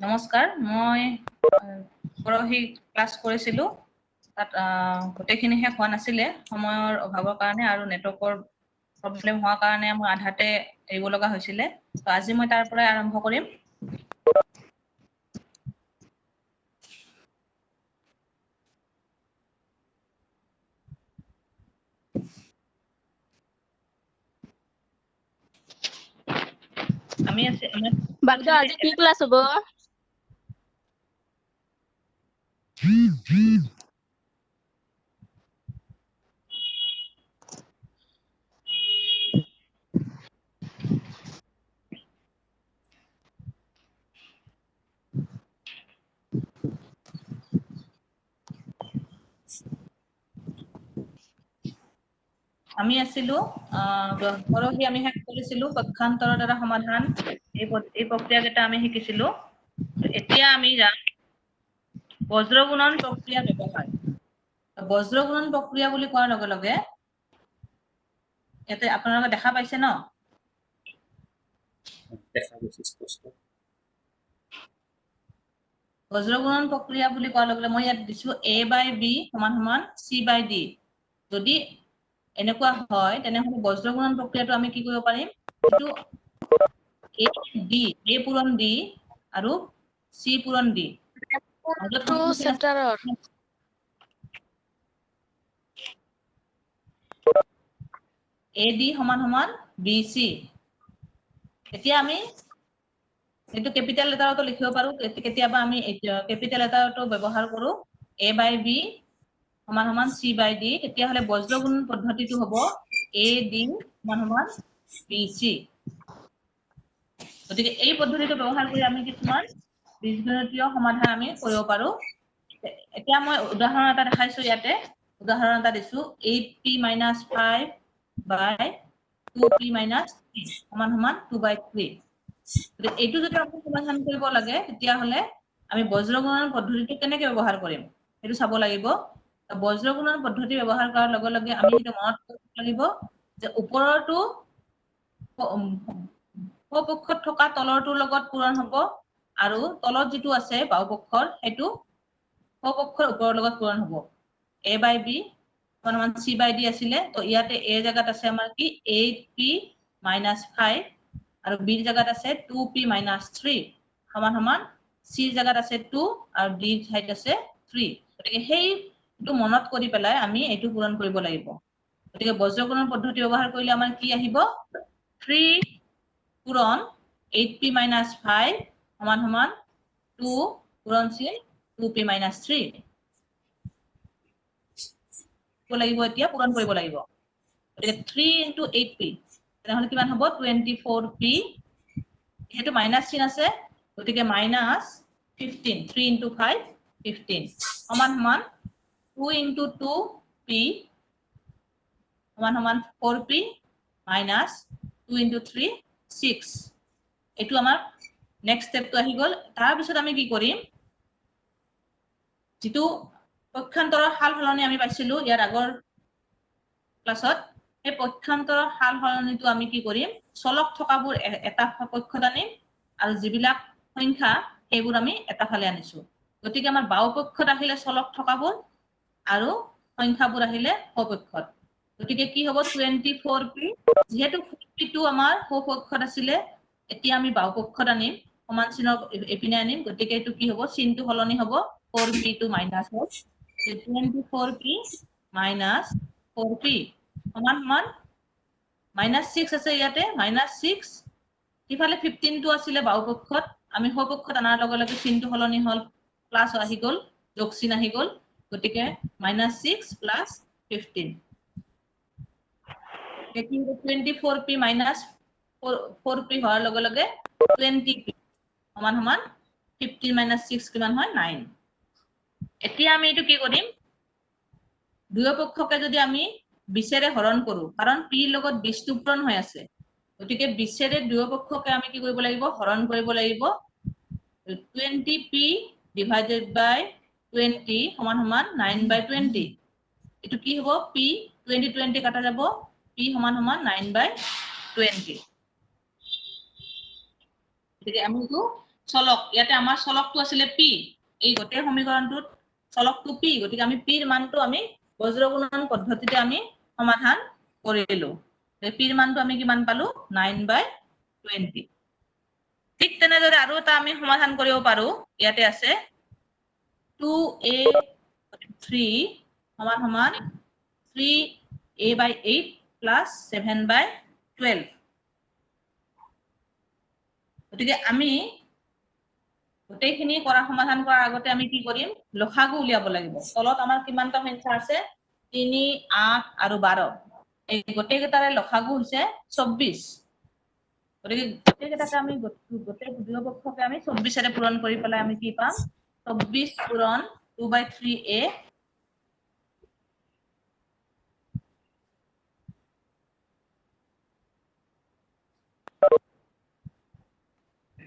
নমস্কাৰ, মই পৰহি ক্লাছ কৰিছিলোঁ। তাত গোটেইখিনি শেষ হোৱা নাছিলে সময়ৰ অভাৱৰ কাৰণে আৰু নেটৱৰ্কৰ প্ৰব্লেম হোৱাৰ কাৰণে মই আধাতে এৰিব লগা হৈছিলে। তো আজি মই তাৰ পৰাই আৰম্ভ কৰিম। বাইদেউ আজি কি ক্লাছ হ'ব? আমি আছিলোঁ পৰহি আমি শেষ কৰিছিলোঁ পক্ষান্তৰৰ দ্বাৰা সমাধান এই প্ৰক্ৰিয়াকেইটা আমি শিকিছিলোঁ। এতিয়া আমি যাম বজ্ৰগুণন প্ৰক্ৰিয়া ব্যৱহাৰ। বজ্ৰগুণন প্ৰক্ৰিয়া বুলি কোৱাৰ লগে লগে ইয়াতে আপোনালোকে দেখা পাইছে ন? দেখা গৈছে স্পষ্ট। বজ্ৰগুণন প্ৰক্ৰিয়া বুলি কোৱাৰ লগে লগে মই ইয়াত দিছোঁ A/B = C/D। যদি এনেকুৱা হয় তেনেহ'লে বজ্ৰগুণন প্ৰক্ৰিয়াটো আমি কি কৰিব পাৰিম? A পূৰণ D আৰু C পূৰণ D। চেপ্টাৰৰ AD = BC। এতিয়া আমি এইটো কেপিটেল লেটাৰতো লিখিব পাৰো, কেতিয়াবা আমি কেপিটেল লেটাৰটো ব্যৱহাৰ কৰো A/B = C/D। তেতিয়াহ'লে বজ্ৰগুণন পদ্ধতিটো হ'ব AD = BC। গতিকে এই পদ্ধতিটো ব্যৱহাৰ কৰি আমি কিছুমান বীজগণিতীয় সমাধান আমি কৰিব পাৰো। এতিয়া মই উদাহৰণ এটা দেখাইছো ইয়াতে। উদাহৰণ এটা দিছো 8p - 5 / 2p - 3 = 2/3। এইটো যদি আমি সমাধান কৰিব লাগে তেতিয়াহ'লে আমি বজ্ৰগুণন পদ্ধতিটো কেনেকৈ ব্যৱহাৰ কৰিম সেইটো চাব লাগিব। বজ্ৰগুণন পদ্ধতি ব্যৱহাৰ কৰাৰ লগে লগে আমি সেইটো মনত ৰাখিব লাগিব যে ওপৰৰটো সোঁপক্ষত থকা তলৰটোৰ লগত পূৰণ হ'ব আৰু তলত যিটো আছে বাওঁপক্ষৰ সেইটো সোঁপক্ষৰ ওপৰৰ লগত পূৰণ হ'ব। A/B = C/D আছিলে, তো ইয়াতে A জেগাত আছে আমাৰ কি 8p - 5 আৰু B জেগাত আছে 2p - 3 = C জেগাত আছে 2 আৰু D ঠাইত আছে 3। গতিকে সেইটো মনত কৰি পেলাই আমি এইটো পূৰণ কৰিব লাগিব। গতিকে বজ্ৰগুণন পদ্ধতি ব্যৱহাৰ কৰিলে আমাৰ কি আহিব 3 পূৰণ 8p - 5 = 2 পূৰণ 2p - 3 লাগিব। এতিয়া পূৰণ কৰিব লাগিব। গতিকে 3 × 8p তেনেহ'লে কিমান হ'ব 24p। সেইটো মাইনাছ চিন আছে গতিকে -15 3 × 5 15 = 2 × 2p = 4p - 2 × 3 6। এইটো আমাৰ নেক্সট ষ্টেপটো আহি গ'ল। তাৰপিছত আমি কি কৰিম যিটো পক্ষান্তৰৰ সাল সলনি আমি পাইছিলো ইয়াৰ আগৰ ক্লাছত, সেই পক্ষান্তৰৰ সাল সলনিটো আমি কি কৰিম চলক থকাবোৰ এটা পক্ষত আনিম আৰু যিবিলাক সংখ্যা সেইবোৰ আমি এটা ফালে আনিছো। গতিকে আমাৰ বাওঁপক্ষত আহিলে চলক থকাবোৰ আৰু সংখ্যাবোৰ আহিলে সোঁপক্ষত। গতিকে কি হ'ব 24p, যিহেতু টো আমাৰ সোঁপক্ষত আছিলে এতিয়া আমি বাওঁপক্ষত আনিম, সমান চিনৰ এইপিনে আনিম। গতিকে এইটো কি হ'ব চিনটো সলনি হ'ব 4p টো মাইনাছ হ'ল 24p - 4p = -6 আছে ইয়াতে -6। ইফালে 15 টো আছিলে বাওঁপক্ষত, আমি সোঁপক্ষত অনাৰ লগে লগে চিনটো সলনি হ'ল প্লাছ আহি গ'ল, যোগ চিন আহি গ'ল। গতিকে -6 + 15 24p - 4p হোৱাৰ লগে লগে 20p = 15 - 6 কিমান হয় 9। এতিয়া আমি এইটো কি কৰিম দুয়োপক্ষকে যদি আমি 20ৰে হৰণ কৰো, কাৰণ p লগত 20টো পূৰণ হৈ আছে, গতিকে 20ৰে দুয়োপক্ষকে আমি কি কৰিব লাগিব হৰণ কৰিব লাগিব। 20p / 20 = 9/20। এইটো কি হ'ব p 20 কাটা যাব, p = 9/20। গতিকে আমি এইটো চলক ইয়াতে আমাৰ চলকটো আছিলে p এই গোটেই সমীকৰণটোত চলকটো p গতিকে আমি p ৰ মানটো আমি বজ্ৰগুণন পদ্ধতিতে আমি সমাধান কৰিলো p ৰ মানটো আমি কিমান পালো 9/20 ঠিক তেনেদৰে আৰু এটা আমি সমাধান কৰিব পাৰো ইয়াতে আছে 2a3 সমান সমান 3a/8 plus 7/12 গতিকে আমি গোটেইখিনি কৰা সমাধান কৰাৰ আগতে আমি কি কৰিম লসাগু উলিয়াব লাগিব তলত আমাৰ কিমানটা সংখ্যা আছে 3 8 আৰু 12 এই গোটেইকেইটাৰে লসাগু হৈছে 24 গতিকে গোটেইকেইটাকে আমি গোটেই দুয়ো পক্ষকে আমি 24 এৰে পূৰণ কৰি পেলাই আমি কি পাম 24 পূৰণ 2/3a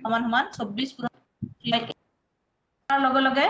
সমান সমান 24 পূৰণ 3/a তাৰ লগে লগে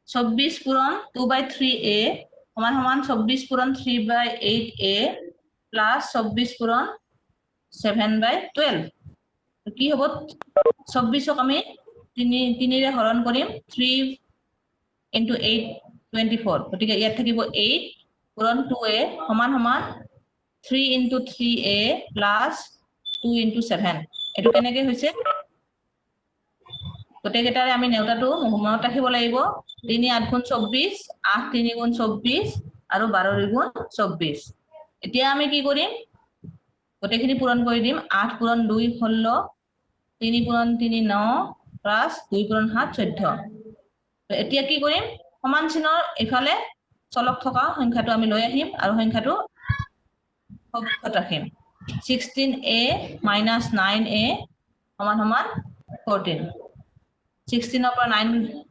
চৌব্বিশ পূৰণ 2/3a সমান সমান 24 পূৰণ 3/8a প্লাস 24 পূৰণ 7/12 কি হ'ব 24ক আমি 3 ৰে হৰণ কৰিম 3 into 8 24 গতিকে ইয়াত থাকিব 8 পূৰণ 2a সমান সমান 3 into 3a plus 2 into 7 এটো কেনেকৈ হৈছে গোটেইকেইটাৰে আমি নেউতাটো মনত ৰাখিব লাগিব 3 8 গুণ 24 8 3 গুণ 24 আৰু 12 গুণ 24 এতিয়া আমি কি কৰিম গোটেইখিনি পূৰণ কৰি দিম 8 পূৰণ 2 16 3 পূৰণ 3 9 প্লাস 2 পূৰণ 7 14 তো এতিয়া কি কৰিম সমান চিনৰ ইফালে চলক থকা সংখ্যাটো আমি লৈ আহিম আৰু সংখ্যাটো অবক্ষত ৰাখিম 16a minus 9a সমান সমান 14 16 ৰ পৰা 9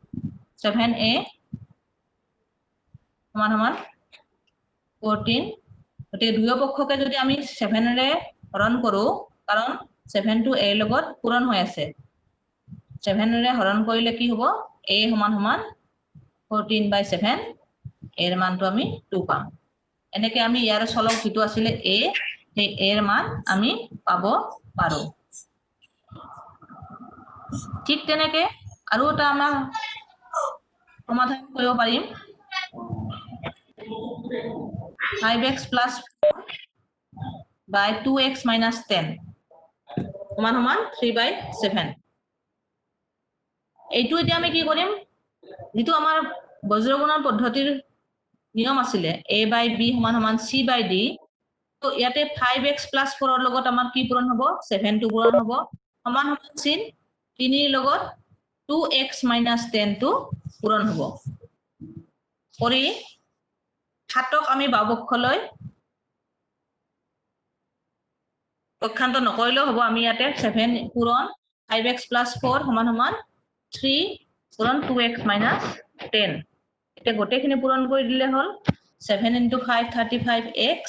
7a সমান সমান 14 গতিকে দুয়ো পক্ষকে যদি আমি 7 ৰে হৰণ কৰো কাৰণ 7 টো a লগত পূৰণ হৈ আছে 7 ৰে হৰণ কৰিলে কি হ'ব a সমান সমান 14/7 এৰ মানটো আমি 2 পাম এনেকে আমি ইয়াৰ চলক যেটো আছিল a সেই a এৰ মান আমি পাব পাৰো ঠিক তেনেকে আৰু এটা আমাৰ সমাধান কৰিব পাৰিম 5x plus 4 by 2x minus 10 সমান সমান 3/7 এইটো এতিয়া আমি কি কৰিম যেটো আমাৰ বজ্ৰগুণন পদ্ধতিৰ নিয়ম আছিলে a/b সমান সমান c/d তো ইয়াতে 5x plus 4 ৰ লগত আমাৰ কি পূৰণ হ'ব 7 টো পূৰণ হ'ব সমান সমান চিন 3 ৰ লগত 2x minus 10 টো পূৰণ হ'ব কৰি 7ক আমি বাওপক্ষলৈ পক্ষান্ত নকৰিলেও হ'ব আমি ইয়াতে 7 পূৰণ 5x plus 4 সমান সমান 3 পূৰণ 2x minus 10 এটা গোটেইখিনি পূৰণ কৰি দিলে হ'ল 7 into 5 35x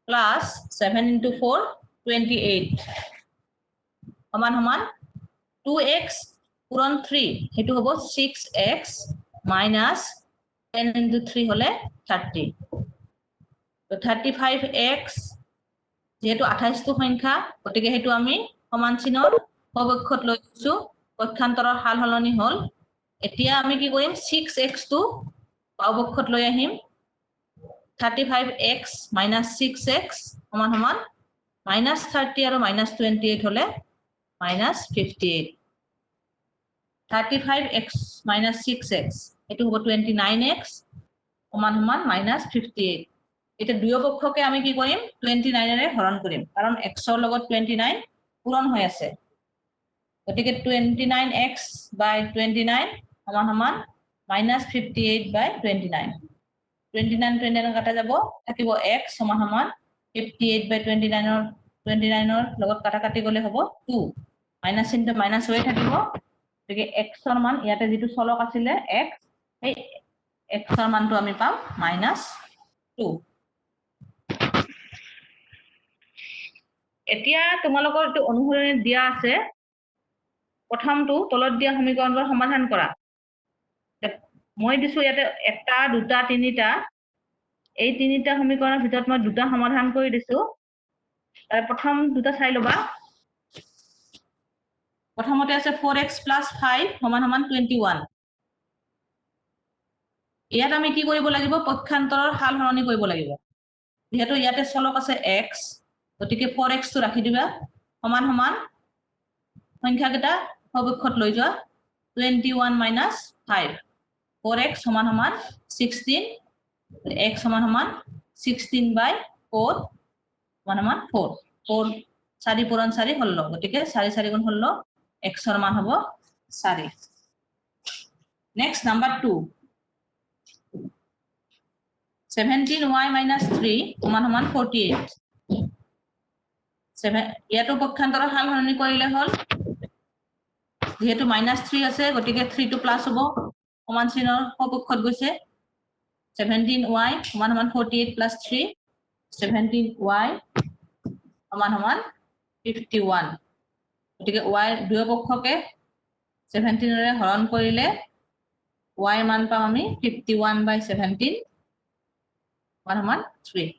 plus 7 into 4 28 সমান সমান 2x পূৰণ 3 হেতু হ'ব 6x minus 10 into 3 হলে 30 তো 35x যেহেতু 28 টো সংখ্যা গতিকে হেতু আমি সমান চিনৰ অবক্ষত লৈছো পক্ষান্তৰৰ হাল হলনি হল এতিয়া আমি কি কৰিম 6x টো অবক্ষত লৈ আহিম 35x minus 6x সমান সমান -30 আৰু -28 হলে -58 35x - 6x এটো হ'ব 29x সমান সমান -58 এটা দুই পক্ষকে আমি কি কৰিম 29 এৰে হৰণ কৰিম কাৰণ x ৰ লগত 29 পূৰণ হৈ আছে গতিকে 29x / 29 সমান সমান -58 / 29 29 কাটা যাব থাকিব x সমান সমান 58 / 29 ৰ লগত কাটা কাটি গলে হ'ব 2 মাইনাস চিনটো মাইনাস হৈ থাকিব গতিকে x ৰ মান ইয়াতে যেটো চলক আছিলে x এই x ৰ মানটো আমি পাম -2 এতিয়া তোমালোকৰ এটো অনুসৰণ দিয়া আছে প্ৰথমটো তলত দিয়া সমীকৰণৰ সমাধান কৰা মই দিছো ইয়াতে এটা দুটা তিনিটা এই তিনিটা সমীকৰণৰ ভিতৰত মই দুটা সমাধান কৰি দিছো তাৰ প্ৰথম দুটা চাই লবা প্ৰথমতে আছে 4x + 5 সমান সমান 21 ইয়াত আমি কি কৰিব লাগিব পক্ষান্তৰৰ হাল সলনি কৰিব লাগিব যেহেতু ইয়াতে চলক আছে x গতিকে 4x টো ৰাখি দিবা সমান সমান সংখ্যা কেইটা সপক্ষত লৈ যোৱা 21 - 5 4x সমান সমান 16 x সমান সমান 16/4 সমান সমান 4 4 4 পূৰণ 4 16 গতিকে 4 4 গুণ 16 x ৰ মান হ'ব 4 নেক্সট নাম্বাৰ 2 17y - 3 সমান সমান 48 ইয়াতো পক্ষান্তৰৰ হাল সলনি কৰিলে হ'ল যেহেতু -3 আছে গতিকে 3 টো প্লাস হ'ব সমান চিহ্নৰ সপক্ষত গৈছে 17y সমান সমান 48 + 3 17y সমান সমান 51 গতিকে y দুই পক্ষকে 17 ৰে হৰণ কৰিলে y মান পাম আমি 51/17 সমান সমান 3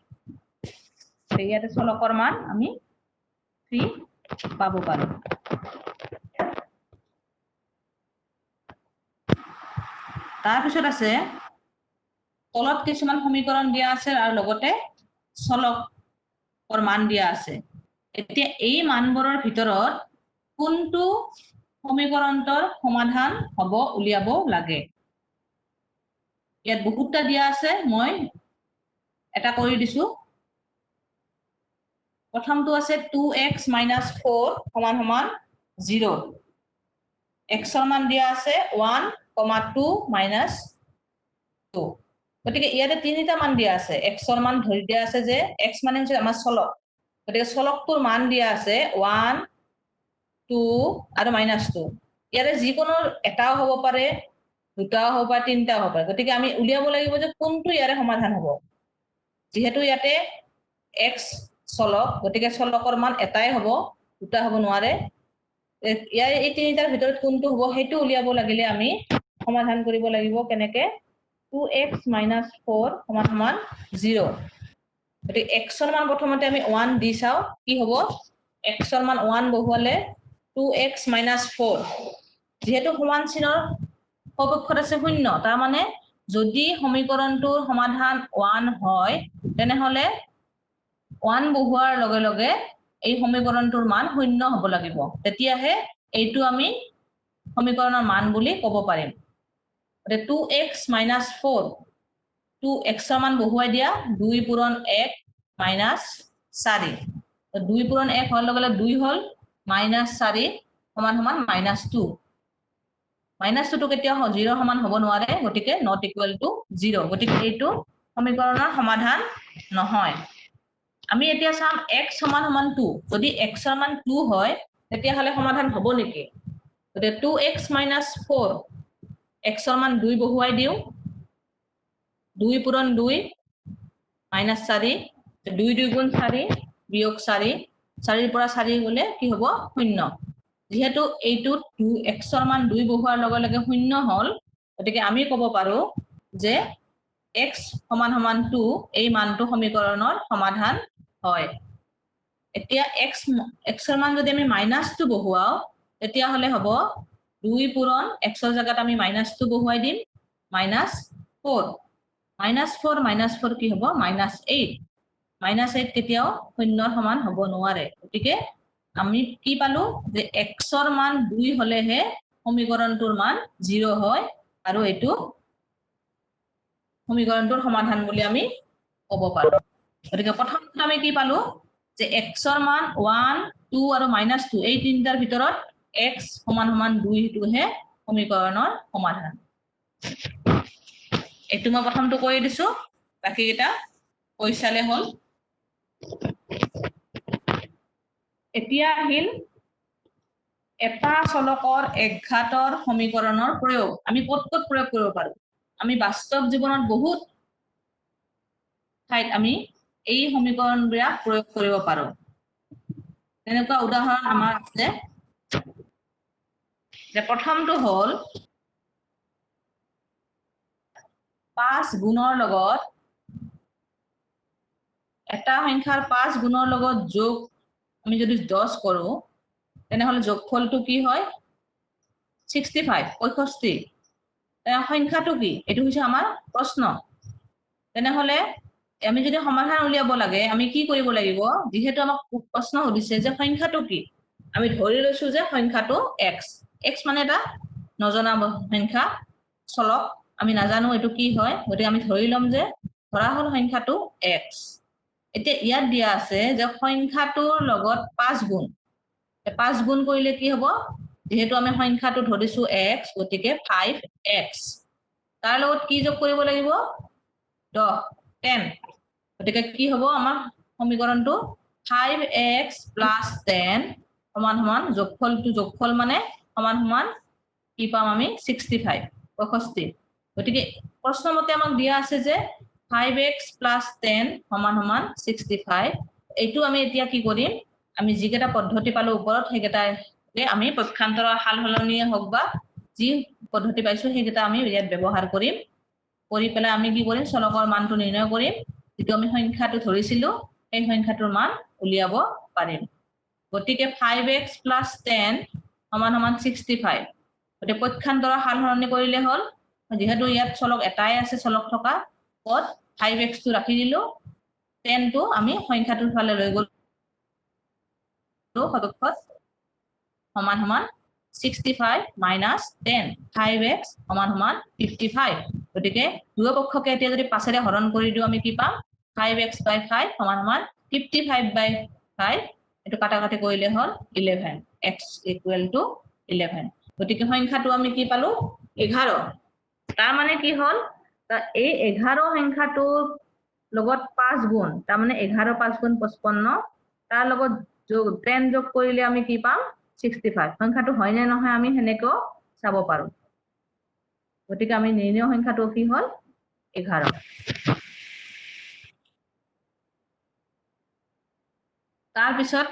ইয়াতে চলকৰ মান আমি 3 পাব পাৰো তাৰপিছত আছে তলত কিছুমান সমীকৰণ দিয়া আছে আৰু লগতে চলকৰ মান দিয়া আছে এতিয়া এই মানবোৰৰ ভিতৰত কোনটো সমীকৰণৰ সমাধান হ'ব উলিয়াব লাগে ইয়াত বহুতটা দিয়া আছে মই এটা কৰি দিছো প্ৰথমটো আছে 2x - 4 সমান সমান 0 x ৰ মান দিয়া আছে 1, 2 - 2 গতিকে ইয়াতে তিনিটা মান দিয়া আছে x ৰ মান ধৰি দিয়া আছে যে x মানে হৈছে আমাৰ চলক গতিকে চলকটোৰ মান দিয়া আছে 1, 2 আৰু -2 ইয়াৰে যিকোনো এটাও হ'ব পাৰে দুটাও হ'ব পাৰে তিনটাও হ'ব পাৰে গতিকে আমি উলিয়াব লাগিব যে কোনটো ইয়াৰে সমাধান হ'ব যেহেতু ইয়াতে x চলক গতিকে চলকৰ মান এটাই হ'ব দুটা হ'ব নোৱাৰে ইয়াৰ এই তিনিটাৰ ভিতৰত কোনটো হ'ব হেতু উলিয়াব লাগিলে আমি সমাধান কৰিব লাগিব কেনেকে 2x - 4 সমান সমান 0 গতিকে x ৰ মান প্ৰথমতে আমি 1 দি চাও কি হ'ব x ৰ মান 1 বহুৱালে 2x - 4 যেহেতু সমান চিনৰ সপক্ষত আছে 0 তাৰ মানে যদি সমীকৰণটোৰ সমাধান 1 হয় তেনেহলে 1 বহুৱাৰ লগে লগে এই সমীকৰণটোৰ মান 0 হ'ব লাগিব তেতিয়াহে এইটো আমি সমীকৰণৰ মান বুলি ক'ব পাৰিম 2x - 4 2x ৰ মান বহুৱাই দিয়া 2 পূৰণ 1 - 4 2 পূৰণ 1 হোৱাৰ লগে লগে 2 হ'ল -4 সমান সমান -2 -2 টো কেতিয়াও 0 সমান হ'ব নোৱাৰে গতিকে not equal to 0 গতিকে এইটো সমীকৰণৰ সমাধান নহয় আমি এতিয়া চাম x সমান সমান 2 যদি x ৰ মান 2 হয় তেতিয়া হলে সমাধান হ'ব নেকি গতিকে 2x - 4 x ৰ মান 2 বহুৱাই দিও 2 পূৰণ 2 -4 2 2 গুণ 4 বিয়োগ 4 4 পৰা 4 গলে কি হ'ব 0 যেহেতু এইটো 2x ৰ মান 2 বহুৱাৰ লগে লগে 0 হ'ল গতিকে আমি ক'ব পাৰো যে x সমান সমান 2 এই মানটো সমীকৰণৰ সমাধান হয় এতিয়া x ৰ মান যদি আমি -2 বহুৱাও তেতিয়া হলে হ'ব 2 পূৰণ x ৰ জায়গাত আমি -2 বহুৱাই দিম -4 -4 - 4 কি হ'ব -8 -8 কেতিয়াও শূন্যৰ সমান হ'ব নোৱাৰে গতিকে আমি কি পালো যে x ৰ মান 2 হলেহে সমীকৰণটোৰ মান 0 হয় আৰু এটো সমীকৰণটোৰ সমাধান বুলি আমি ক'ব পাৰো গতিকে প্ৰথমতে আমি কি পালো যে x ৰ মান 1 2 আৰু -2 এই তিনিটাৰ ভিতৰত x সমান 2 হেতুহে সমীকৰণৰ সমাধান এটো মই প্ৰথমটো কৈ দিছো বাকি এটা কৈ চালে হল এতিয়া আহিল এটা চলকৰ একঘাতৰ সমীকৰণৰ প্ৰয়োগ আমি ক'ত প্ৰয়োগ কৰিব পাৰো আমি বাস্তৱ জীৱনত বহুত ঠাইত আমি এই সমীকৰণবিলাক প্ৰয়োগ কৰিব পাৰো তেনেকুৱা উদাহৰণ আমাৰ আছে যে প্ৰথমটো হল 5 গুণৰ লগত এটা সংখ্যাৰ 5 গুণৰ লগত যোগ আমি যদি 10 কৰো তেনেহলে যোগফলটো কি হয় 65 65 সংখ্যাটো কি এটো হৈছে আমাৰ প্ৰশ্ন তেনেহলে আমি যদি সমাধান উলিয়াব লাগে আমি কি কৰিব লাগিব যেহেতু আমাক প্ৰশ্ন সুধিছে যে সংখ্যাটো কি আমি ধৰি লৈছো যে সংখ্যাটো x x মানে এটা নজনা সংখ্যা চলক আমি নাজানো এটো কি হয় গতিকে আমি ধৰি লম যে ধৰা হল সংখ্যাটো x এতিয়া ইয়াত দিয়া আছে যে সংখ্যাটোৰ লগত 5 গুণ 5 গুণ কৰিলে কি হ'ব যেহেতু আমি সংখ্যাটো ধৰিছো x গতিকে 5x তাৰ লগত কি যোগ কৰিব লাগিব 10 গতিকে কি হ'ব আমাৰ সমীকৰণটো 5x + 10 সমান সমান যোগফল মানে সমান কি পাম আমি 65 65 গতিকে প্ৰশ্নমতে আমাক দিয়া আছে যে 5x + 10 সমান 65 এইটো আমি এতিয়া কি কৰিম আমি যিকেটা পদ্ধতি পালো ওপৰত সেইকেটাই আমি পক্ষান্তৰৰ হাল হলনিয়ে হওক বা যি পদ্ধতি পাইছো সেইকেটা আমি ইয়াত ব্যৱহাৰ কৰিম কৰি পেলাই আমি কি কৰিম চলকৰ মানটো নিৰ্ণয় কৰিম যেটো আমি সংখ্যাটো ধৰিছিলো এই সংখ্যাটোৰ মান উলিয়াব পাৰিম গতিকে 5x + 10 সমান 65 গতিকে পক্ষান্তৰৰ হাল হলনি কৰিলে হল যেহেতু ইয়াত চলক এটাই আছে চলক থকা পদ 5x টো ৰাখি দিলো 10 টো আমি সংখ্যাটোৰ ফালে লৈ গলো সদক্ষত সমান 65 - 10 5x সমান 55 গতিকে দুয়ো পক্ষকে এতিয়া যদি 5 ৰে হৰণ কৰি দিও আমি কি পাম 5x / 5 সমান 55/5 এটো কাটাকাটি কৰিলে হল 11 x = 11 গতিকে সংখ্যাটো আমি কি পালো 11 তাৰ মানে কি হল এই 11 সংখ্যাটোৰ লগত 5 গুণ তাৰ মানে 11 5 গুণ 55 তাৰ লগত যোগ 10 যোগ কৰিলে আমি কি পাম 65 সংখ্যাটো হয় নে নহয় আমি হেনেকৈ চাব পাৰো গতিকে আমি নিৰ্ণয় সংখ্যাটো কি হল 11 তাৰ পিছত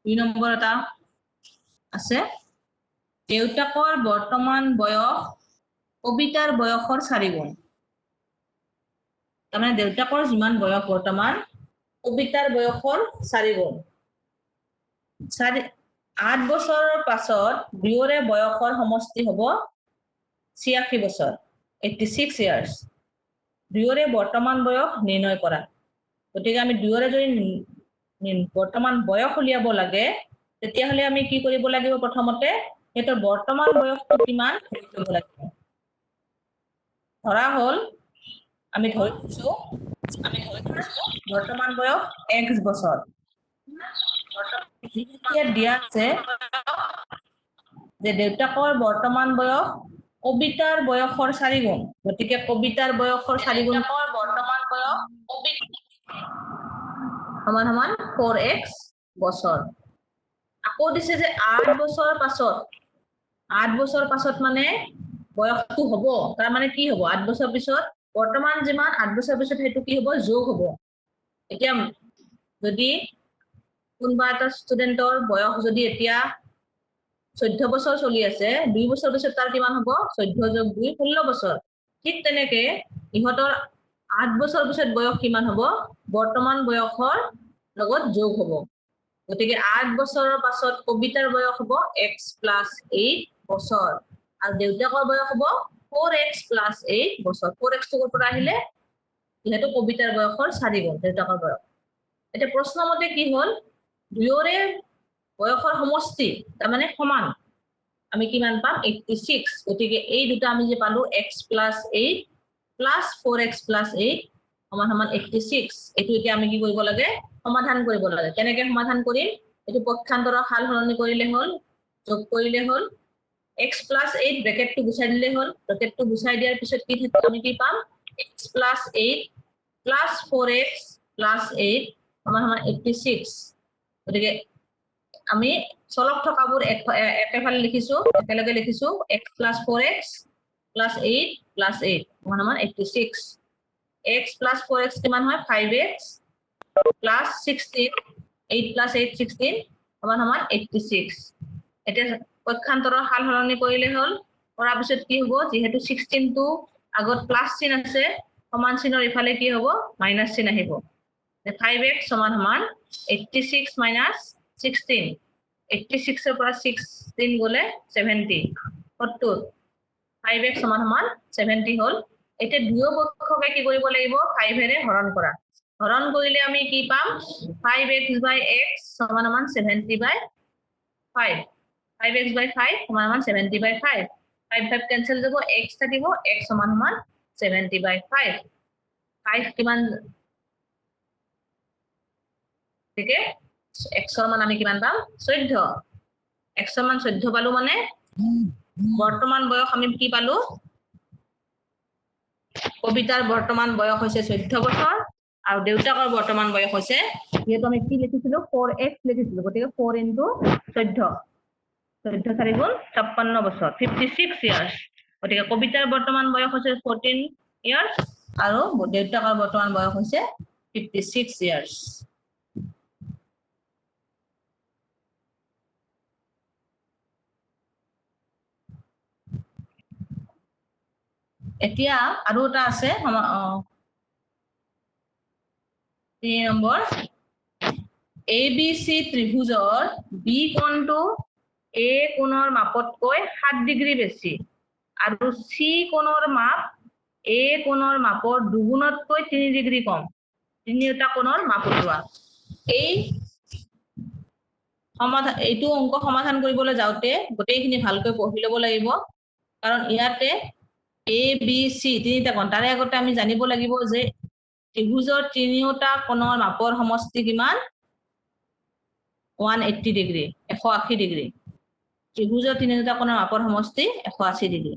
2 নম্বৰ এটা আছে দেউতাকৰ বৰ্তমান বয়স কবিতাৰ বয়সৰ 4 গুণ তাৰমানে দেউতাকৰ যিমান বয়স বৰ্তমান কবিতাৰ বয়সৰ 4 গুণ 8 বছৰৰ পাছত দুয়োৰে বয়সৰ সমষ্টি হ'ব 86 বছৰ 86 ইয়াৰ্স দুয়োৰে বৰ্তমান বয়স নিৰ্ণয় কৰা গতিকে আমি দুয়োৰে যদি বৰ্তমান বয়স উলিয়াব লাগে তেতিয়া হলে আমি কি কৰিব লাগিব প্ৰথমতে এটোৰ বৰ্তমান বয়সটো কিমান ধৰিব লাগিব ধৰা হল আমি ধৰিছো বৰ্তমান বয়স x বছৰ ইয়াত দিয়া আছে যে দেউতাকৰ বৰ্তমান বয়স কবিতাৰ বয়সৰ 4 গুণ গতিকে কবিতাৰ বয়সৰ 4 গুণ বৰ্তমান বয়স সমান 4x বছৰ আকৌ দিছে যে 8 বছৰ পাছত মানে বয়সটো হ'ব তাৰ মানে কি হ'ব 8 বছৰ পিছত বৰ্তমান যিমান 8 বছৰ পিছত হেতু কি হ'ব যোগ হ'ব এতিয়া যদি কোনবা এটা ষ্টুডেন্টৰ বয়স যদি এতিয়া 14 বছৰ চলি আছে 2 বছৰ পিছত তাৰ কিমান হ'ব 14 + 2 16 বছৰ ঠিক তেনেকে ইহতৰ 8 বছৰ পিছত বয়স কিমান হ'ব বৰ্তমান বয়সৰ লগত যোগ হ'ব গতিকে 8 বছৰৰ পাছত কবিতাৰ বয়স হ'ব x + 8 বছৰ আৰু দেউতাকৰ বয়স হ'ব 4x + 8 বছৰ 4x ৰ পৰা আহিলে যেহেতু কবিতাৰ বয়সৰ 4 গুণ দেউতাকৰ বয়স এটা প্ৰশ্ন মতে কি হল দুয়োৰে বয়সৰ সমষ্টি তাৰ মানে সমান আমি কিমান পাম 86 গতিকে এই দুটা আমি যে পালো x + 8 + 4x + 8 সমান সমান 86 এটো এতিয়া আমি কি কৰিব লাগে সমাধান কৰিব লাগে কেনেকৈ সমাধান কৰিম এটো পক্ষান্তৰৰ হাল সলনি কৰিলে হল যোগ কৰিলে হল x + 8 ব্ৰেকেটটো গুচাই দিলে হল ব্ৰেকেটটো গুচাই দিয়াৰ পিছত কি থাকিব আমি কি পাম x + 8 + 4x + 8 সমান সমান 86 গতিকে আমি চলক থকাবোৰ একেফালে লিখিছো একেলগে লিখিছো x + 4x + 8 + 8 সমান সমান 86 x + 4x কিমান হয় 5x + 16 8 + 8 16 সমান সমান 86 এতিয়া পক্ষান্তৰৰ হাল সলনি কৰিলে হল কৰাৰ পিছত কি হ'ব যেহেতু 16 টো আগত প্লাস চিন আছে সমান চিনৰ ইফালে কি হ'ব মাইনাস চিন আহিব 5x সমান সমান 86 - 16 86 ৰ পৰা 16 গলে 70 70 5x সমান সমান 70 হল এতিয়া দুয়ো পক্ষকে কি কৰিব লাগিব 5 এৰে হৰণ কৰা হৰণ কৰিলে আমি কি পাম 5x/x সমান সমান 70/5 5x/5 সমান সমান 70/5 5 5 কেনসেল যাব x থাকিব x সমান সমান 70/5 5 কিমান ঠিক x ৰ মান আমি কিমান পাম 14 x ৰ মান 14 পালো মানে বৰ্তমান বয়স আমি কি পালো কবিতাৰ বৰ্তমান বয়স হৈছে 14 বছৰ আৰু দেউতাকৰ বৰ্তমান বয়স হৈছে যেহেতু আমি কি লিখিছিলো 4x লিখিছিলো গতিকে 4 * 14 14 4 গুণ 56 বছৰ 56 ইয়াৰ্স গতিকে কবিতাৰ বৰ্তমান বয়স হৈছে 14 ইয়াৰ্স আৰু দেউতাকৰ বৰ্তমান বয়স হৈছে 56 ইয়াৰ্স এতিয়া আৰু এটা আছে 3 নম্বৰ ABC ত্ৰিভুজৰ B কোণটো A কোণৰ মাপতকৈ 7 ডিগ্ৰী বেছি আৰু C কোণৰ মাপ A কোণৰ মাপৰ দুগুণতকৈ 3 ডিগ্ৰী কম তিনিটা কোণৰ মাপ উলিওৱা এই সমাধান এইটো অংক সমাধান কৰিবলৈ যাওতে গোটেইখিনি ভালকৈ পঢ়ি ল'ব লাগিব কাৰণ ইয়াতে A B C তিনিটা কোণ তাৰে আগতে আমি জানিব লাগিব যে ত্ৰিভুজৰ তিনিটা কোণৰ মাপৰ সমষ্টি কিমান 180 ডিগ্ৰী 180 ডিগ্ৰী ত্ৰিভুজৰ তিনিটা কোণৰ মাপৰ সমষ্টি 180 ডিগ্ৰী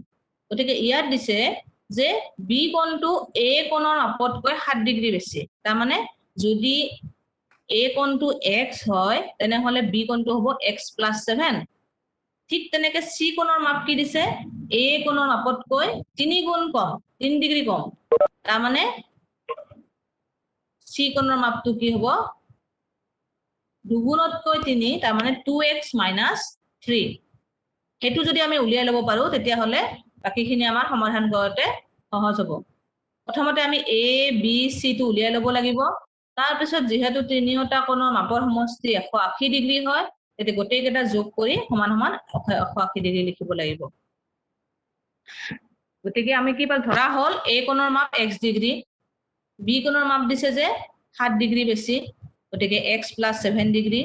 গতিকে ইয়াত দিছে যে B কোণটো A কোণৰ মাপতকৈ 7 ডিগ্ৰী বেছি তাৰ মানে যদি A কোণটো x হয় তেনেহলে B কোণটো হ'ব x + 7 ঠিক তেনেকে C কোণৰ মাপ কি দিছে A কোণৰ মাপতকৈ 3 গুণ কম 3 ডিগ্ৰী কম তাৰ মানে C কোণৰ মাপটো কি হ'ব দুগুণতকৈ 3 তাৰ মানে 2x - 3 হেতু যদি আমি উলিয়াই লব পাৰো তেতিয়া হলে বাকিখিনি আমাৰ সমাধান কৰতে সহজ হ'ব প্ৰথমতে আমি A B C টো উলিয়াই লব লাগিব তাৰ পিছত যেহেতু তিনিটা কোণৰ মাপৰ সমষ্টি 180 ডিগ্ৰী হয় তেতিয়া গোটেই কেইটা যোগ কৰি সমান সমান 180 ডিগ্ৰী লিখিব লাগিব গতিকে আমি কি পাল ধৰা হল A কোণৰ মাপ x ডিগ্ৰী B কোণৰ মাপ দিছে যে 7 ডিগ্ৰী বেছি গতিকে x + 7 ডিগ্ৰী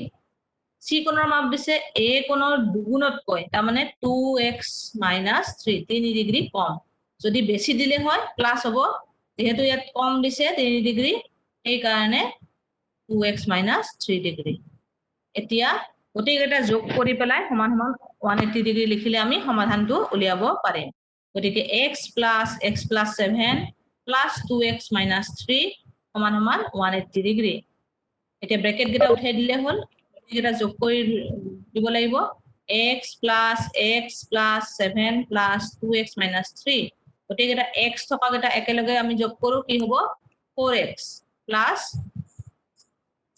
C কোণৰ মাপ দিছে A কোণৰ দুগুণতকৈ তাৰ মানে 2x - 3 ডিগ্ৰী কম যদি বেছি দিলে হয় প্লাস হ'ব যেহেতু ইয়াত কম দিছে 3 ডিগ্ৰী এই কাৰণে 2x - 3 ডিগ্ৰী এতিয়া গোটেই কেইটা যোগ কৰি পেলাই সমান সমান 180 ডিগ্ৰী লিখিলে আমি সমাধানটো উলিয়াব পাৰিম গতিকে x + 7 + 2x - 3 সমান সমান 180 ডিগ্ৰী এতিয়া ব্ৰেকেট কেইটা উঠাই দিলে হল এটা যোগ কৰি দিব লাগিব x + 7 + 2x - 3 গোটেই কেইটা x থকা কেইটা একেলগে আমি যোগ কৰো কি হ'ব 4x +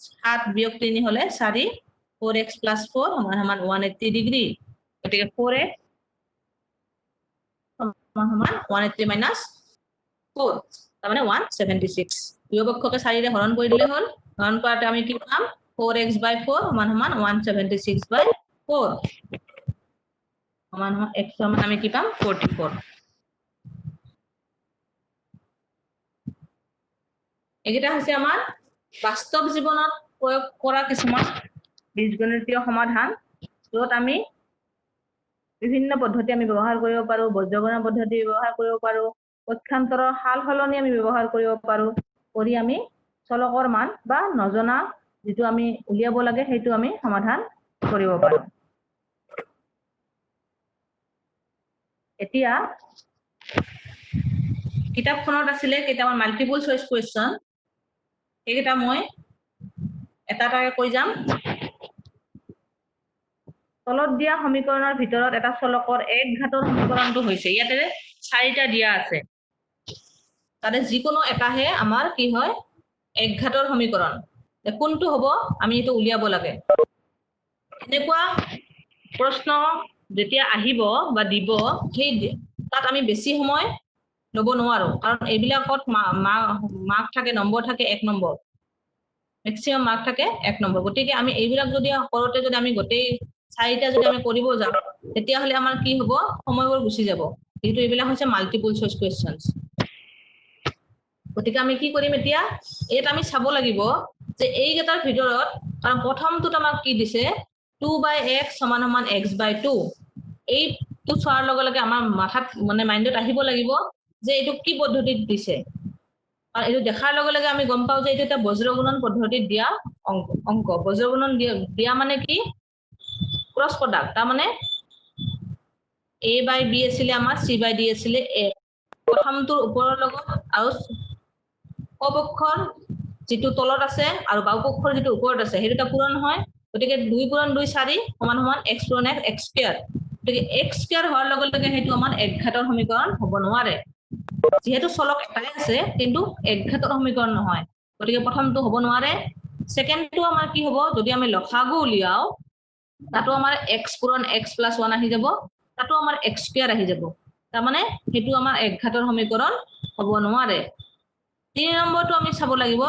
7 বিয়োগ 3 হলে 4 4x + 4 সমান সমান 180 ডিগ্ৰী গতিকে 4x সমান সমান 180 - 4 তাৰ মানে 176 দুয়ো পক্ষকে 4 ৰে হৰণ কৰি দিলে হল হৰণ কৰাতে আমি কি পাম 4x/4 সমান সমান 176/4 সমান সমান x সমান আমি কি পাম 44 একেটা হৈছে আমাৰ বাস্তৱ জীৱনত প্ৰয়োগ কৰা কিছুমান বীজগণিতীয় সমাধান য'ত আমি বিভিন্ন পদ্ধতি আমি ব্যৱহাৰ কৰিব পাৰোঁ, বজ্ৰগণনা পদ্ধতি ব্যৱহাৰ কৰিব পাৰোঁ, পক্ষান্তৰৰ সাল সলনি আমি ব্যৱহাৰ কৰিব পাৰোঁ, কৰি আমি চলকৰ মান বা নজনা যিটো আমি উলিয়াব লাগে সেইটো আমি সমাধান কৰিব পাৰোঁ। এতিয়া কিতাপখনত আছিলে কেইটামান মাল্টিপল চইচ কুৱেশ্যন, সেইকেইটা মই এটা এটাকৈ কৈ যাম। তলত দিয়া সমীকৰণৰ ভিতৰত এটা চলকৰ এক ঘাতৰ সমীকৰণটো হৈছে, ইয়াতে 4টা দিয়া আছে, তাতে যিকোনো এটাহে আমাৰ কি হয় এক ঘাতৰ সমীকৰণ। কোনটো হ'ব আমি এইটো উলিয়াব লাগে। এনেকুৱা প্ৰশ্ন যেতিয়া আহিব বা দিব, সেই তাত আমি বেছি সময় ল'ব নোৱাৰো, কাৰণ এইবিলাকত মাৰ্ক থাকে, নম্বৰ থাকে 1 নম্বৰ, মেক্সিমাম মাৰ্ক থাকে 1 নম্বৰ। গতিকে আমি এইবিলাক যদি কৰোঁতে যদি আমি গোটেই 4টা যদি আমি কৰিব যাওঁ, তেতিয়াহ'লে আমাৰ কি হ'ব, সময়বোৰ গুচি যাব। কিন্তু এইবিলাক হৈছে মাল্টিপল চইচ কুৱেশ্যনছ। গতিকে আমি কি কৰিম এতিয়া, ইয়াত আমি চাব লাগিব যে এইকেইটাৰ ভিতৰত, কাৰণ প্ৰথমটোত আমাক কি দিছে 2/x = x/2। এইটো চোৱাৰ লগে লগে আমাৰ মাথাত মানে মাইণ্ডত আহিব লাগিব যে এইটো কি পদ্ধতিত দিছে, আৰু এইটো দেখাৰ লগে লগে আমি গম পাওঁ যে এইটো এটা বজ্ৰগুণন পদ্ধতিত দিয়া অংক। বজ্ৰগুণন দিয়া মানে কি, ক্ৰছ প্ৰডাক্ট। তাৰমানে a/b আছিলে আমাৰ, c/d আছিলে a। প্ৰথমটোৰ ওপৰৰ লগত আৰু সপক্ষৰ যিটো তলত আছে আৰু বাওপক্ষৰ যিটো ওপৰত আছে সেইটো এটা পূৰণ হয়। গতিকে 2 × 2 = 4 = x × x x²। গতিকে x² হোৱাৰ লগে লগে সেইটো আমাৰ এক ঘাতৰ সমীকৰণ হ'ব নোৱাৰে, যিহেতু চলক এটাই আছে কিন্তু এক ঘাতৰ সমীকৰণ নহয়। গতিকে প্ৰথমটো হ'ব নোৱাৰে। ছেকেণ্ডটো আমাৰ কি হ'ব, যদি আমি লসাগু উলিয়াও তাতো আমাৰ x × x + 1 আহি যাব, তাতো আমাৰ x² আহি যাব। তাৰমানে সেইটো আমাৰ এক ঘাতৰ সমীকৰণ হ'ব নোৱাৰে। 3 নম্বৰটো আমি চাব লাগিব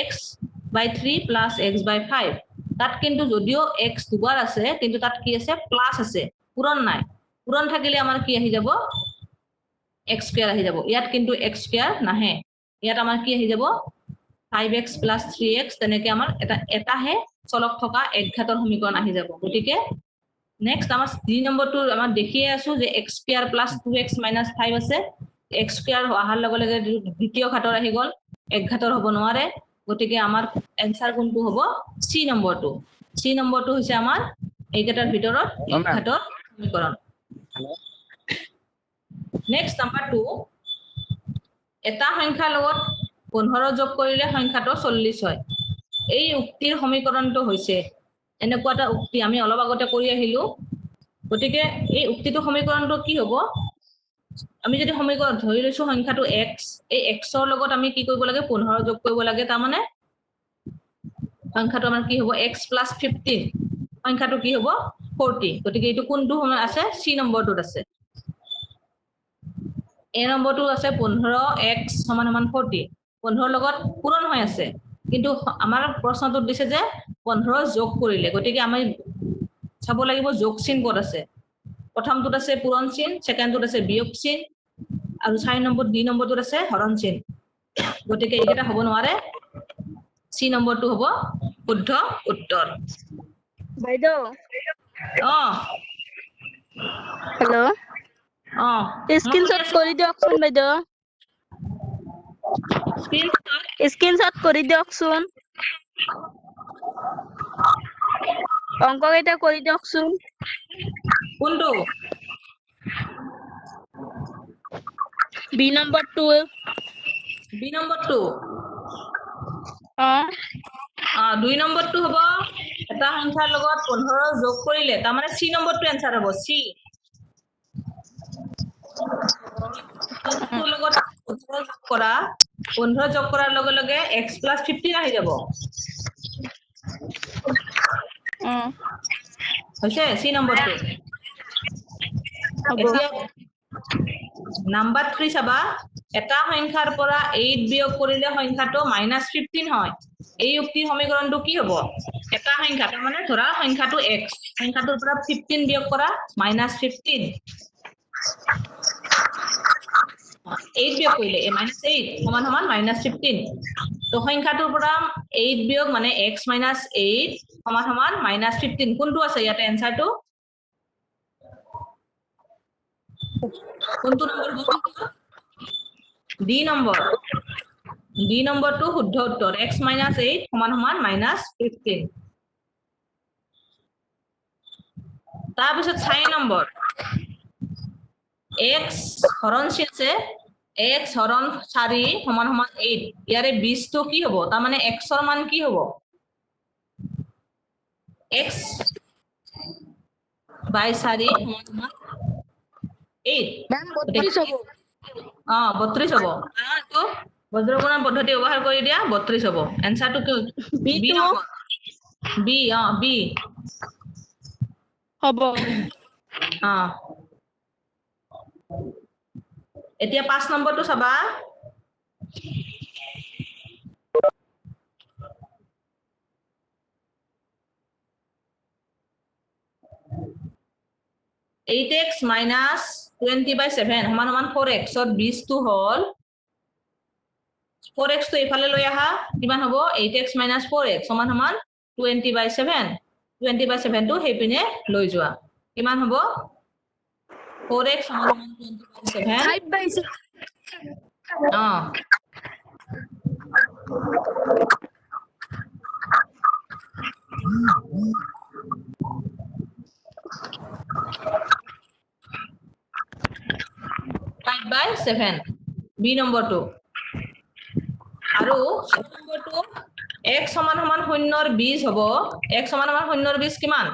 x/3 + x/5। তাত কিন্তু যদিও x দুবাৰ আছে কিন্তু তাত কি আছে, প্লাছ আছে, পূৰণ নাই। পূৰণ থাকিলে আমাৰ কি আহি যাব, x² আহি যাব। ইয়াত কিন্তু x² নাহে, ইয়াত আমাৰ কি আহি যাব 5x + 3x, তেনেকে আমাৰ এটাহে চলক থকা এক ঘাতৰ সমীকৰণ আহি যাব। গতিকে নেক্সট আমাৰ 3 নম্বৰটো আমাৰ দেখিয়ে আছো যে x² + 2x - 5 আছে, x² অহাৰ লগে লগে দ্বিতীয় ঘাতৰ আহি গ'ল, এক ঘাতৰ হ'ব নোৱাৰে। গতিকে আমাৰ এনসাৰ কোনটো হ'ব, চি নম্বৰটো। চি নম্বৰটো হৈছে আমাৰ এইকেইটাৰ ভিতৰত এক ঘাতৰ সমীকৰণ। নেক্সট নাম্বাৰ 2, এটা সংখ্যাৰ লগত 15 যোগ কৰিলে সংখ্যাটো 40 হয়। এই উক্তিৰ সমীকৰণটো হৈছে, এনেকুৱা এটা উক্তি আমি অলপ আগতে কৰি আহিলো। গতিকে এই উক্তিটো সমীকৰণটো কি হ'ব, আমি যদি সমীকৰণ ধৰি লৈছো সংখ্যাটো x, এই x ৰ লগত আমি কি কৰিব লাগে, 15 যোগ কৰিব লাগে। তাৰমানে সংখ্যাটো আমাৰ কি হ'ব, x + 15, সংখ্যাটো কি হ'ব 40। গতিকে এইটো কোনটো আছে, চি নম্বৰটোত আছে। এ নম্বৰটো আছে 15x = 40, 15 লগত পূৰণ হৈ আছে, কিন্তু আমাৰ প্ৰশ্নটোত দিছে যে 15 যোগ কৰিলে। গতিকে আমি চাব লাগিব যোগ চিন ক'ত আছে। প্ৰথমটোত আছে পূৰণ চিন, ছেকেণ্ডটোত আছে বিয়োগ চিন, আৰু 4 নম্বৰ ডি নম্বৰটোত আছে হৰণ চিন। গতিকে এইকেইটা হ'ব নোৱাৰে, চি নম্বৰটো হ'ব শুদ্ধ উত্তৰ। বাইদেউ হেল্ল', মই শুনি স্ক্ৰীনশ্বট আছো। কৰি দিয়কচোন বাইদেউ, স্ক্ৰীনশ্বট কৰি দিয়কচোন, অংককেইটা কৰি দিয়কচোন। কোনটো? বি নম্বৰটো। বি নম্বৰটো? 2 নম্বৰটো হ'ব এটা সংখ্যাৰ লগত 15 যোগ কৰিলে, তাৰমানে চি নম্বৰটো এনসাৰ হ'ব, চি। লগত 15 যোগ কৰাৰ লগে লগে x + 15 আহি যাব। হৈছে চি নম্বৰটো। হ'ব। এতিয়া নাম্বাৰ 3 চাবা, এটা সংখ্যাৰ পৰা 8 বিয়োগ কৰিলে সংখ্যাটো -15 হয়। এই উক্তিৰ সমীকৰণটো কি হ'ব, এটা সংখ্যা, তাৰমানে ধৰা সংখ্যাটো x, সংখ্যাটোৰ পৰা 15 বিয়োগ কৰা -15। 8 বিয়োগ কৰিলে a - 8 সমান সমান -15 তো সংখ্যাটোৰ পৰা 8 বিয়োগ মানে x - 8 সমান সমান -15 কোনটো আছে ইয়াতে এনসাৰটো কোনটো নম্বৰ হ'ব ডি নম্বৰটো শুদ্ধ উত্তৰ x - 8 সমান সমান -15 তাৰপিছত 4 নম্বৰ x হৰণ চিনছে x হৰণ 4 সমান সমান 8 ইয়াৰে 20 তো কি হ'ব তাৰ মানে x ৰ মান কি হ'ব x by 4 সমান সমান 8 मैम 32 হবো 32 হ'ব তো বজ্ৰগুণন পদ্ধতি ব্যৱহাৰ কৰি দিয়া 32 হ'ব এনসাৰটো কি বি নম্বৰ বি হবো এতিয়া 5 নম্বৰটো চাবা (8x - 20/7 সমান সমান 4x ৰ 20 টো হল 4x তো ইফালে লৈ আহা কিমান হ'ব 8x - 4x সমান সমান 20/7 20/7 টো হেপিনে লৈ যোৱা কিমান হ'ব 4x সমান সমান 20/7 5/6 5/7 বি নম্বৰটো আৰু নম্বৰটো x সমান সমান 0 ৰ 20 হ'ব x সমান সমান 0 ৰ 20 কিমান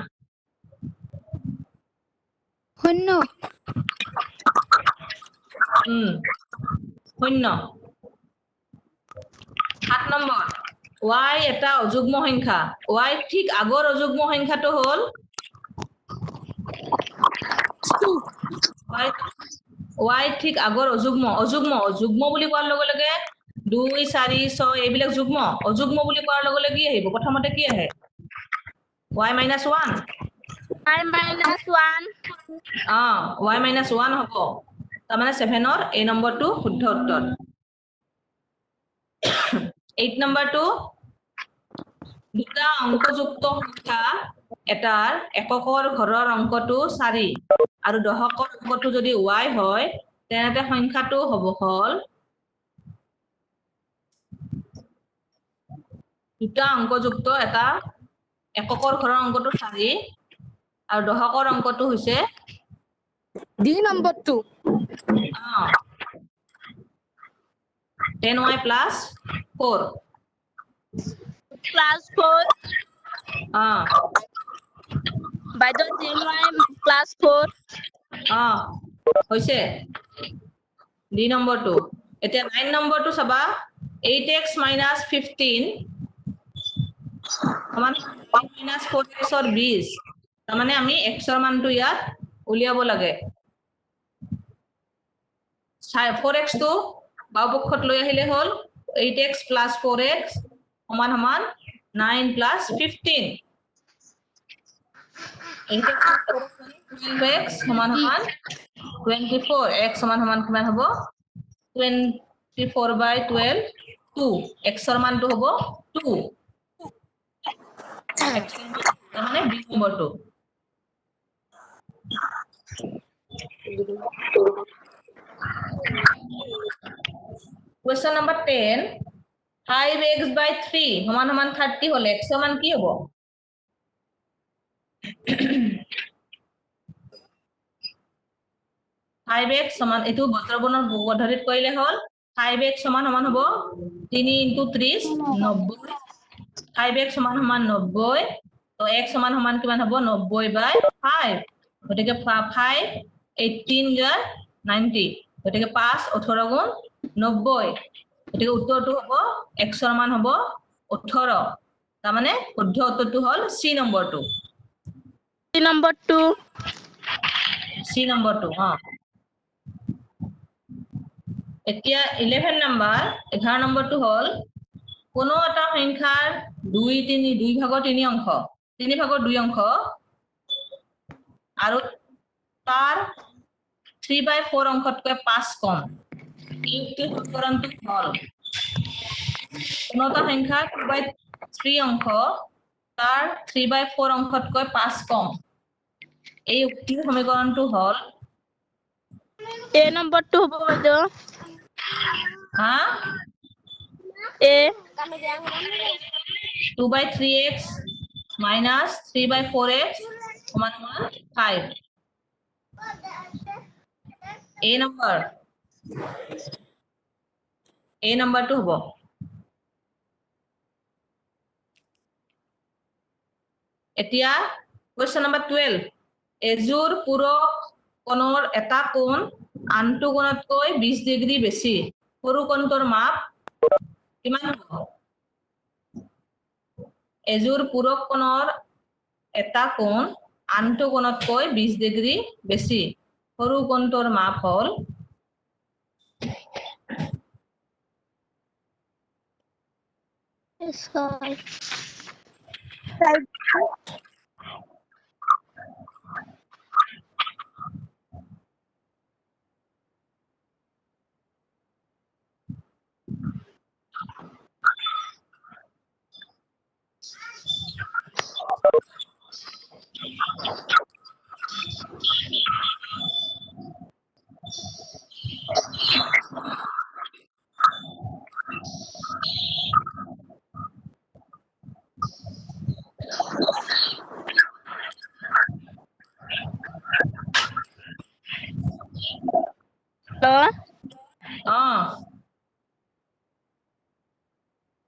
0 0 7 নম্বৰ y এটা অযুগ্ম সংখ্যা y ঠিক আগৰ অযুগ্ম সংখ্যাটো হ'ল y ঠিক আগৰ অযুগ্ম বুলি কোৱাৰ লগে লগে 2 4 6 এইবিলাক যুগ্ম অযুগ্ম বুলি কোৱাৰ লগে লগে কি আহিব প্ৰথমতে কি আহে y - 1 y - 1 y - 1 হ'ব তাৰ মানে 7 ৰ a নম্বৰটো শুদ্ধ উত্তৰ 8 নম্বৰটো দুটা অংকযুক্ত সংখ্যা এটাৰ এককৰ ঘৰৰ অংকটো 4 আৰু দশকৰ অংকটো যদি y হয় তেনে সংখ্যাটো হ'ব হল দুটা অংকযুক্ত এটা এককৰ ঘৰৰ অংকটো 4 আৰু দশকৰ অংকটো হৈছে ডি নম্বৰ 2 10y + 4 +4 বাইদেউ 10y +4 হৈছে ডি নম্বৰটো এতিয়া 9 নম্বৰটো চাবা 8x - 15 সমান 4x ৰ 20 তাৰ মানে আমি x ৰ মানটো ইয়াত উলিয়াব লাগে 4x টো বাওপক্ষত লৈ আহিলে হ'ল 8x + 4x সমান সমান 9 + 15 12x সমান সমান 24 x সমান সমান কিমান হ'ব 24/12 2 x ৰ মানটো হ'ব 2 x মানে বি নম্বৰটো Question number 10 5x/3 সমান সমান 30 হলে x ৰ মান কি হ'ব 5x সমান এটো বজ্ৰগুণন পদ্ধতিত কৰিলে হ'ল 5x সমান সমান হ'ব 3 × 30 90 5x সমান সমান 90 তো x সমান সমান কিমান হ'ব 90/5 গতিকে 5 18 * 90 গতিকে 5 18 গুণ 90 গতিকে উত্তৰটো হ'ব x ৰ মান হ'ব 18 তাৰ মানে শুদ্ধ উত্তৰটো হ'ল সি নম্বৰটো ডি নম্বৰ 2 সি নম্বৰটো এতিয়া 11 নম্বৰ 11 নম্বৰটো হ'ল কোনো এটা সংখ্যাৰ 2 ভাগৰ 3 অংশ 3 ভাগৰ 2 অংশ আৰু তাৰ 3/4 অংশতকৈ 5 কম এই উক্তিৰ সমীকৰণটো হল কোনোটা সংখ্যা 2/3 অংশ তাৰ 3/4 অংশতকৈ 5 কম এই উক্তিৰ সমীকৰণটো হল A নম্বৰটো হ'ব বাইদেউ হা A 2/3x minus 3/4x সমান 5 A নম্বৰটো হ'ব এতিয়া question number 12 এজোৰ পূৰক কোণৰ এটা কোণ আনটো কোণতকৈ 20 ডিগ্ৰী বেছি সৰু কোণটোৰ মাপ কিমান হ'ব এজোৰ পূৰক কোণৰ এটা কোণ আনটো কোণতকৈ 20 ডিগ্ৰী বেছি সৰু কোণটোৰ মাপ হ'ল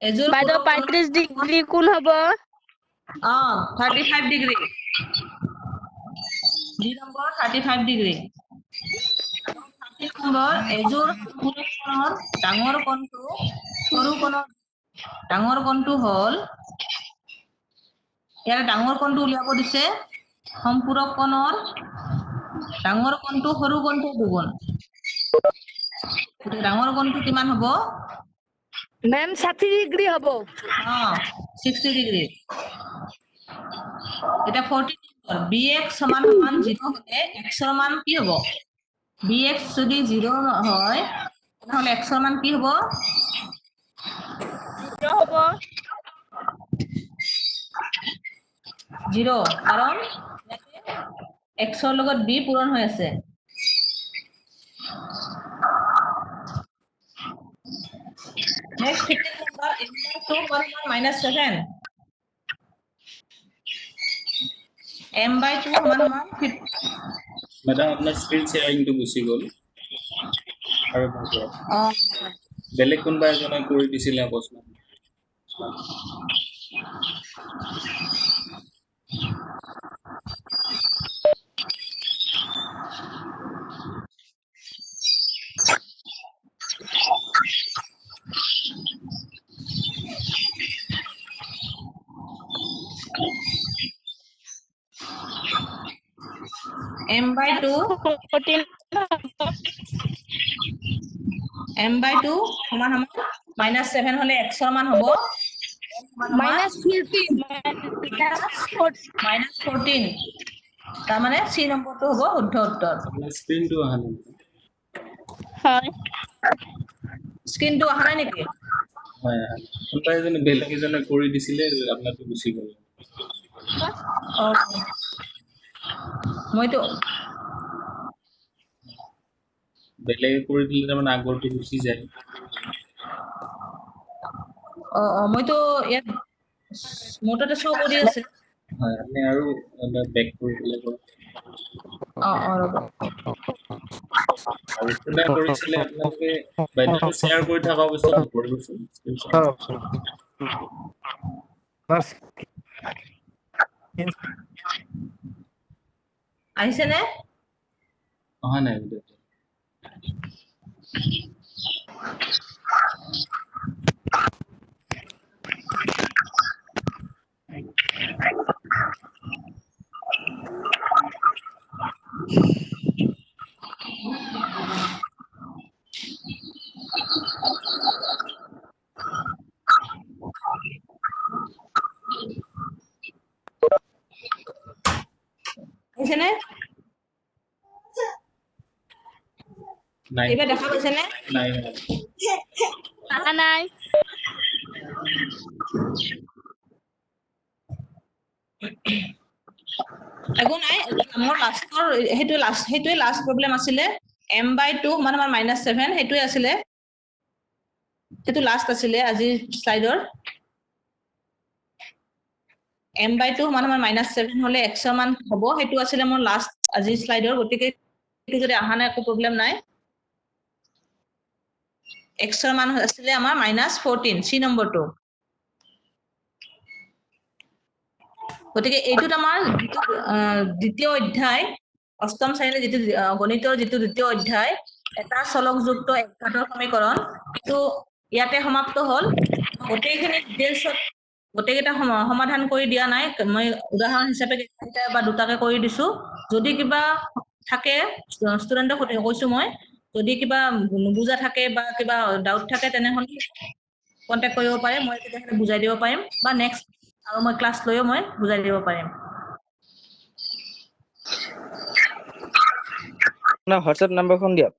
এজোৰ বাইদেউ পূৰক 35 ডিগ্ৰী কোন হ'ব 35 ডিগ্ৰী দুই নম্বৰ 35 ডিগ্ৰী নম্বৰ এজোৰ পূৰক কোণৰ ডাঙৰ কোণটো সৰু কোণৰ ডাঙৰ কোণটো হ'ল ইয়াৰ ডাঙৰ কোণটো উলিয়াব দিছে সম্পূৰক কোণৰ ডাঙৰ কোণটো সৰু কোণটো দুগুণ ডাঙৰ কোণটো কিমান হ'ব মেম 60 ডিগ্ৰী হ'ব 60 ডিগ্ৰী এটা 40 bx সমান 0 হলে x এর মান কি হ'ব bx যদি 0 হয় তাহলে x এর মান কি হ'ব 0 হ'ব 0 কারণ x এর লগত b পূরণ হৈ আছে next 15 number m/2 -7 m/2 সমান मैडम अपना स्क्रीन शेयरिंग तो गुसि गल আৰু বেলেগ কোনবা এজনে কৰি দিছিলে অকস্মাত m/2 সমান -7 হলে x এৰ মান হ'ব -14 তাৰ মানে c নম্বৰটো হ'ব শুদ্ধ উত্তৰ अपना स्क्रीन तो আহা নাই হয় স্ক্ৰিনটো অহা নাই নেকি হয় কোনবা এজনে বেলেগ এজনে কৰি দিছিলে আপোনাটো গুচি গল মইতো বেলেগে কৰি দিলে তাৰমানে আগৰটো গুচি যায় মইতো ইয়াত মোৰতে শ্ব কৰি আছে হয় আপনি আৰু বেক কৰি দিলে ৰ'ব আৰু কোনে কৰিছিলে আপোনালোকে বাইদেউ শ্বেয়াৰ কৰি থকা অৱস্থাত কৰিবচোন আহিছে নে অহা নাই বাইদেউ আহিছে নে নাই এইবাৰ দেখা পাইছে নে? নাই নাই একো নাই, মোৰ লাষ্টৰ সেইটোৱে লাষ্ট প্ৰব্লেম আছিলে। m/2 মানে আমাৰ -7 সেইটোৱে আছিলে, সেইটো লাষ্ট আছিলে আজিৰ শ্লাইডৰ। m/2 মানে আমাৰ -7 হলে x মান হ'ব, সেইটো আছিলে মোৰ লাষ্ট আজিৰ শ্লাইডৰ। গতিকে সেইটো যদি অহা নাই একো প্ৰব্লেম নাই। x মান আছিলে আমাৰ -14 চি নম্বৰটো। গতিকে এইটোত আমাৰ দ্বিতীয় অধ্যায়, অষ্টম শ্ৰেণীৰ যিটো গণিতৰ যিটো দ্বিতীয় অধ্যায়, এটা চলকযুক্ত একঘাতৰ সমীকৰণ, সেইটো ইয়াতে সমাপ্ত হ'ল। গোটেইখিনি ডিটেইলছত গোটেইকেইটা সমাধান কৰি দিয়া নাই, মই উদাহৰণ হিচাপে কেইটা বা দুটাকে কৰি দিছো। যদি কিবা থাকে ষ্টুডেণ্টক কৈছো মই, যদি কিবা নুবুজা থাকে বা কিবা ডাউট থাকে তেনেহ'লে কণ্টেক্ট কৰিব পাৰে, মই তেতিয়াহ'লে বুজাই দিব পাৰিম, বা নেক্সট আৰু মই ক্লাছ লৈও মই বুজাই দিব পাৰিম। আপোনাৰ হোৱাটছএপ নাম্বাৰখন দিয়ক।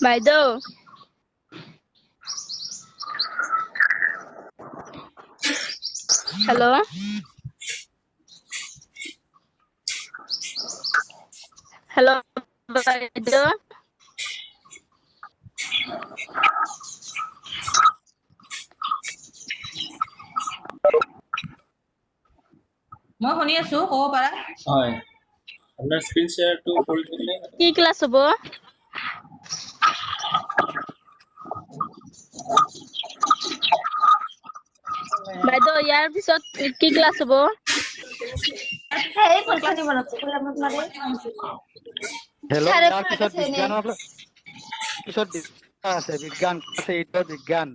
বাইদেউ হেল্ল' হেল্ল' বাইদেউ মই শুনি আছো, ক'ব পাৰা। হয়, আপোনাৰ স্ক্ৰীন শ্বেয়াৰটো কৰি দিলে। কি ক্লাছ হ'ব? বাইদেউ ইয়াৰ পিছত কি ক্লাছ হ'ব? হেল্ল', ইয়াৰ পিছত বিজ্ঞানৰ পিছত আছে বিজ্ঞান ক্লাছ 8 বিজ্ঞান।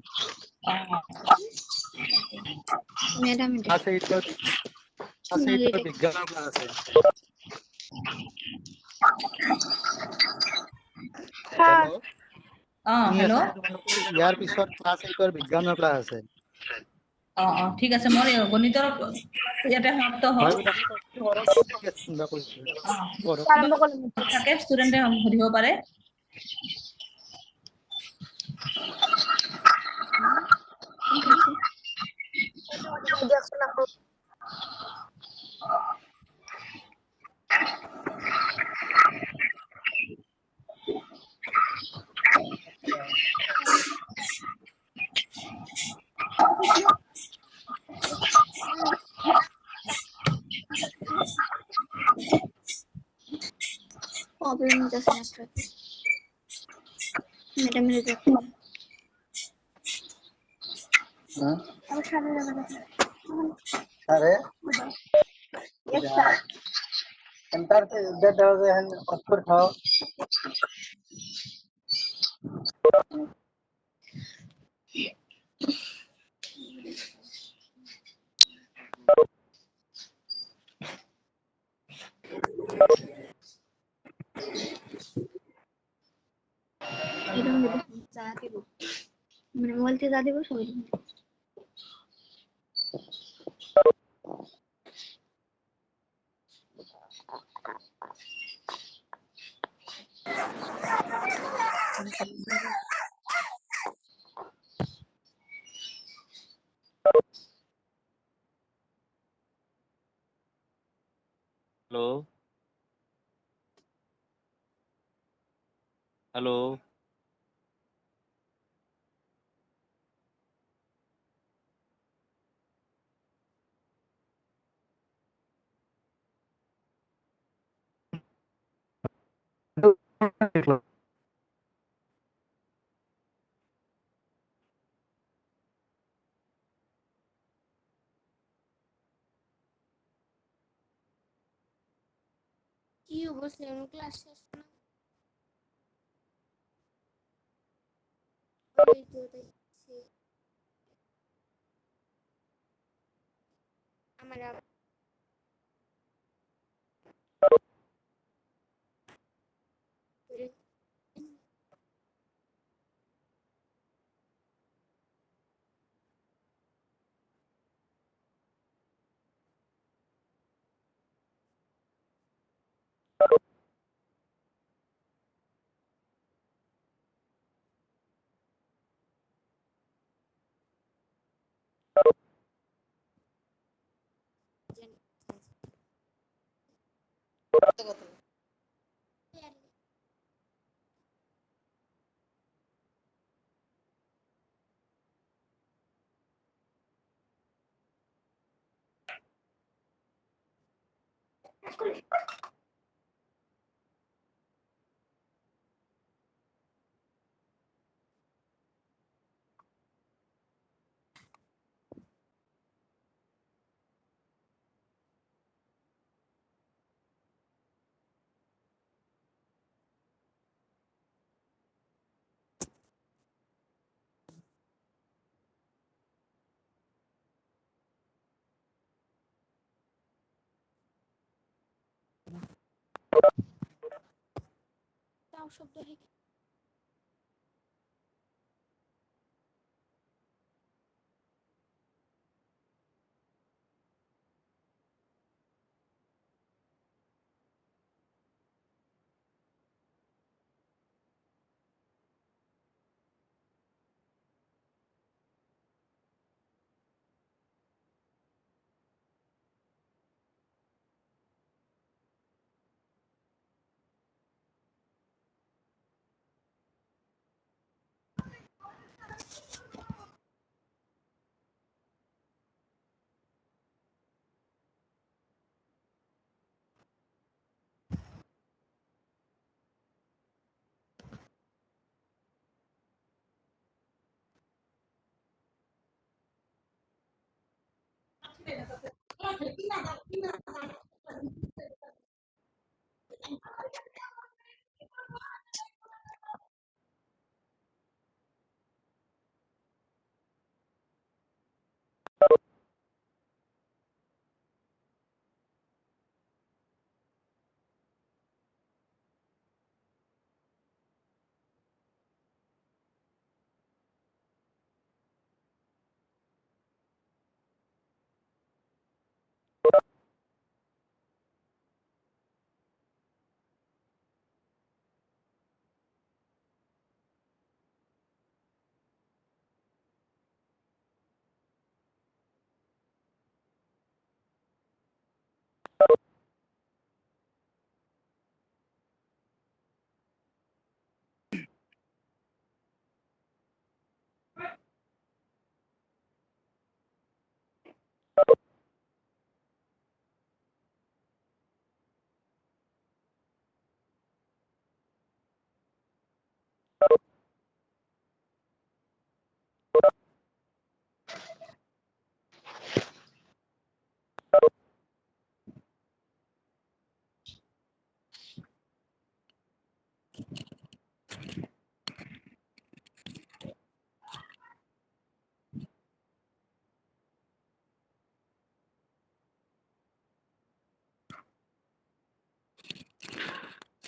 ক্লাছ 8 বিজ্ঞানৰ ক্লাছ আছে। হেল্ল', শুনি হেল্ল'। আছে নে তোমালোকে? ইয়াৰ পিছত ক্লাছ 8 বিজ্ঞানৰ ক্লাছ আছে। ঠিক আছে, মোৰ গণিতৰ ইয়াতে সমাপ্ত হ'ল। থাকে ষ্টুডেণ্টে সুধিব পাৰে। Problem just network. Madam reject. अरे Yes, sir. एंटर से डेट हो गए हैं ऑफर खाओ। এরকম যদি চা দিব মানে মোবাইলতে চা দিব সবাই हेलो हेलो class. কি অবস্থা ক্লাস শেষ না ওই তো দেখছি আমার তাও শব্দ হয়ে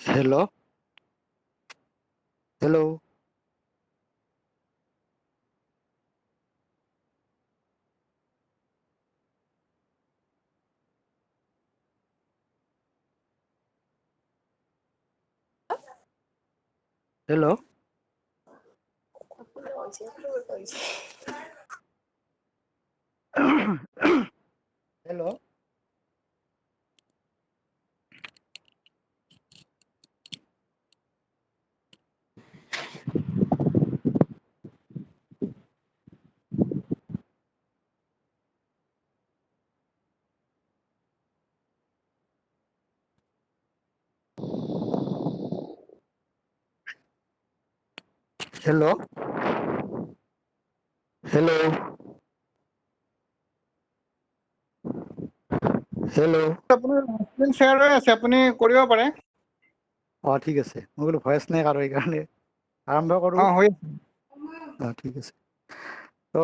Hello. Hello. Hello. Hello. Hello' hello' hello' আপোনাৰ স্ক্ৰীন শ্বেয়াৰ হৈ আছে, আপুনি কৰিব পাৰে। ঠিক আছে। মই বোলো ভইচ নাই আৰু সেইকাৰণে আৰম্ভ কৰোঁ। হৈ ঠিক আছে। তো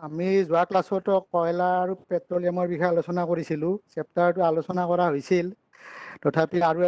আমি যোৱা ক্লাছতো কয়লা আৰু পেট্ৰলিয়ামৰ বিষয়ে আলোচনা কৰিছিলোঁ। চেপ্টাৰটো আলোচনা কৰা হৈছিল, তথাপি আৰু